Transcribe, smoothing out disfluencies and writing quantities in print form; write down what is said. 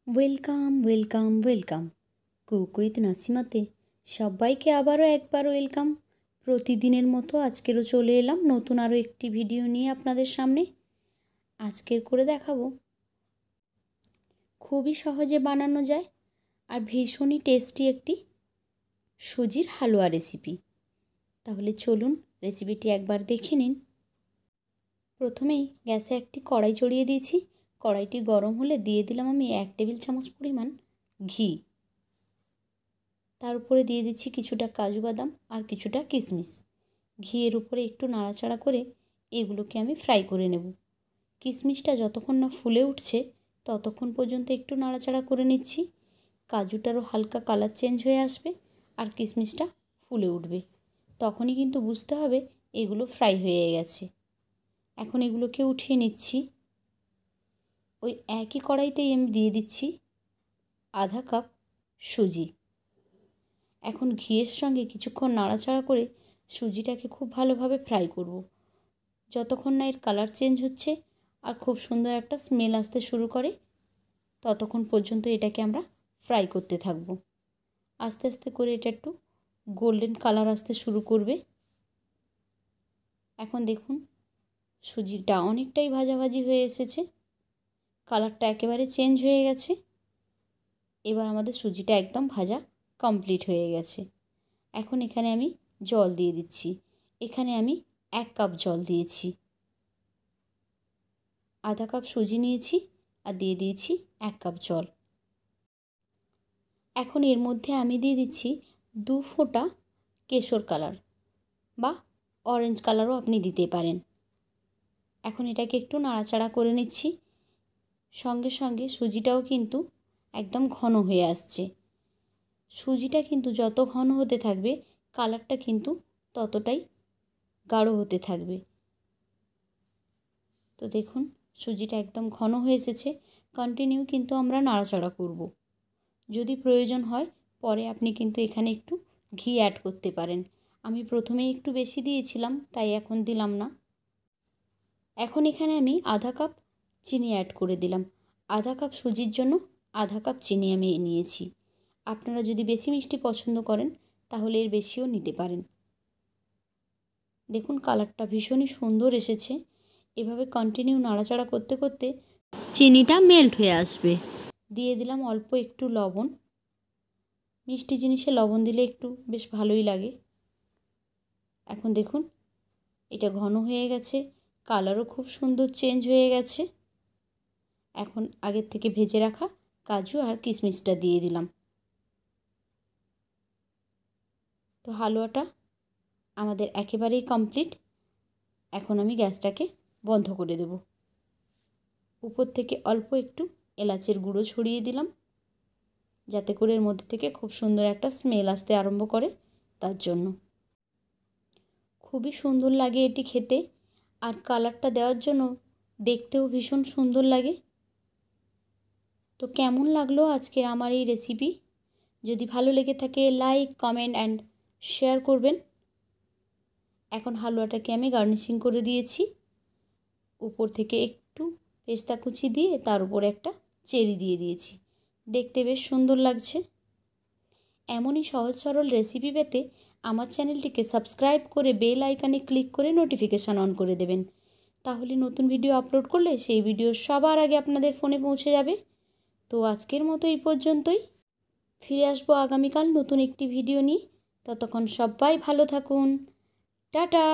Welcome welcome welcome cook with নাসিমাতে সবাইকে আবারও একবার ওয়েলকাম। প্রতিদিনের মতো আজকেরও চলে এলাম নতুন আরও একটি ভিডিও নিয়ে আপনাদের সামনে। আজকের করে দেখাবো খুবই সহজে বানানো যায় আর ভীষণই টেস্টি একটি সুজির হালুয়া রেসিপি। তাহলে চলুন রেসিপিটি একবার দেখে নিন। প্রথমেই গ্যাসে একটি কড়াই চড়িয়ে দিয়েছি। কড়াইটি গরম হলে দিয়ে দিলাম আমি 1 টেবিল চামচ পরিমাণ ঘি। তার উপরে দিয়ে দিচ্ছি কিছুটা কাজু বাদাম আর কিছুটা কিশমিশ। ঘিয়ের উপরে একটু নাড়াচাড়া করে এগুলোকে আমি ফ্রাই করে নেব। কিশমিশটা যতক্ষণ না ফুলে উঠছে ততক্ষণ পর্যন্ত একটু নাড়াচাড়া করে নিচ্ছি। কাজুটারও হালকা কালার চেঞ্জ হয়ে আসবে আর কিশমিশটা ফুলে উঠবে, তখনই কিন্তু বুঝতে হবে এগুলো ফ্রাই হয়ে গেছে। এখন এগুলোকে উঠিয়ে নিচ্ছি। ওই একই কড়াইতেই আমি দিয়ে দিচ্ছি আধা কাপ সুজি। এখন ঘিয়ের সঙ্গে কিছুক্ষণ নাড়াচাড়া করে সুজিটাকে খুব ভালোভাবে ফ্রাই করব, যতক্ষণ না এর কালার চেঞ্জ হচ্ছে আর খুব সুন্দর একটা স্মেল আসতে শুরু করে ততক্ষণ পর্যন্ত এটাকে আমরা ফ্রাই করতে থাকব। আস্তে আস্তে করে এটা একটু গোল্ডেন কালার আসতে শুরু করবে। এখন দেখুন সুজিটা অনেকটাই ভাজাভাজি হয়ে এসেছে, কালারটা একেবারে চেঞ্জ হয়ে গেছে। এবার আমাদের সুজিটা একদম ভাজা কমপ্লিট হয়ে গেছে। এখন এখানে আমি জল দিয়ে দিচ্ছি। এখানে আমি 1 কাপ জল দিয়েছি। আধা কাপ সুজি নিয়েছি আর দিয়ে দিয়েছি 1 কাপ জল। এখন এর মধ্যে আমি দিয়ে দিচ্ছি 2 ফোঁটা কেশর কালার বা অরেঞ্জ কালারও আপনি দিতে পারেন। এখন এটাকে একটু নাড়াচাড়া করে নিচ্ছি। সঙ্গে সঙ্গে সুজিটাও কিন্তু একদম ঘন হয়ে আসছে। সুজিটা কিন্তু যত ঘন হতে থাকবে কালারটা কিন্তু ততটাই গাঢ় হতে থাকবে। তো দেখুন সুজিটা একদম ঘন হয়ে এসেছে। কন্টিনিউ কিন্তু আমরা নাড়াচাড়া করব। যদি প্রয়োজন হয় পরে আপনি কিন্তু এখানে একটু ঘি অ্যাড করতে পারেন। আমি প্রথমেই একটু বেশি দিয়েছিলাম তাই এখন দিলাম না। এখন এখানে আমি আধা কাপ চিনি অ্যাড করে দিলাম। আধা কাপ সুজির জন্য আধা কাপ চিনি আমি নিয়েছি। আপনারা যদি বেশি মিষ্টি পছন্দ করেন তাহলে এর বেশিও নিতে পারেন। দেখুন কালারটা ভীষণই সুন্দর এসেছে। এভাবে কন্টিনিউ নাড়াচাড়া করতে করতে চিনিটা মেল্ট হয়ে আসবে। দিয়ে দিলাম অল্প একটু লবণ। মিষ্টি জিনিসে লবণ দিলে একটু বেশ ভালোই লাগে। এখন দেখুন এটা ঘন হয়ে গেছে, কালারও খুব সুন্দর চেঞ্জ হয়ে গেছে। এখন আগের থেকে ভেজে রাখা কাজু আর কিশমিশটা দিয়ে দিলাম। তো হালুয়াটা আমাদের একেবারেই কমপ্লিট। এখন আমি গ্যাসটাকে বন্ধ করে দেব। উপর থেকে অল্প একটু এলাচের গুঁড়ো ছড়িয়ে দিলাম, যাতে করে এর মধ্যে থেকে খুব সুন্দর একটা স্মেল আসতে আরম্ভ করে, তার জন্য। খুবই সুন্দর লাগে এটি খেতে আর কালারটা দেওয়ার জন্য দেখতেও ভীষণ সুন্দর লাগে। তো কেমন লাগলো আজকের আমার এই রেসিপি? যদি ভালো লেগে থাকে লাইক, কমেন্ট অ্যান্ড শেয়ার করবেন। এখন হালুয়াটাকে আমি গার্নিশিং করে দিয়েছি। উপর থেকে একটু পেস্তা কুচি দিয়ে তার উপর একটা চেরি দিয়ে দিয়েছি। দেখতে বেশ সুন্দর লাগছে। এমনই সহজ সরল রেসিপি পেতে আমার চ্যানেলটিকে সাবস্ক্রাইব করে বেল আইকনে ক্লিক করে নোটিফিকেশান অন করে দেবেন। তাহলে নতুন ভিডিও আপলোড করলে সেই ভিডিও সবার আগে আপনাদের ফোনে পৌঁছে যাবে। তো আজকের মতো এই পর্যন্তই। ফিরে আসবো আগামীকাল নতুন একটি ভিডিও নিয়ে। ততক্ষণ সবাই ভালো থাকুন। টাটা।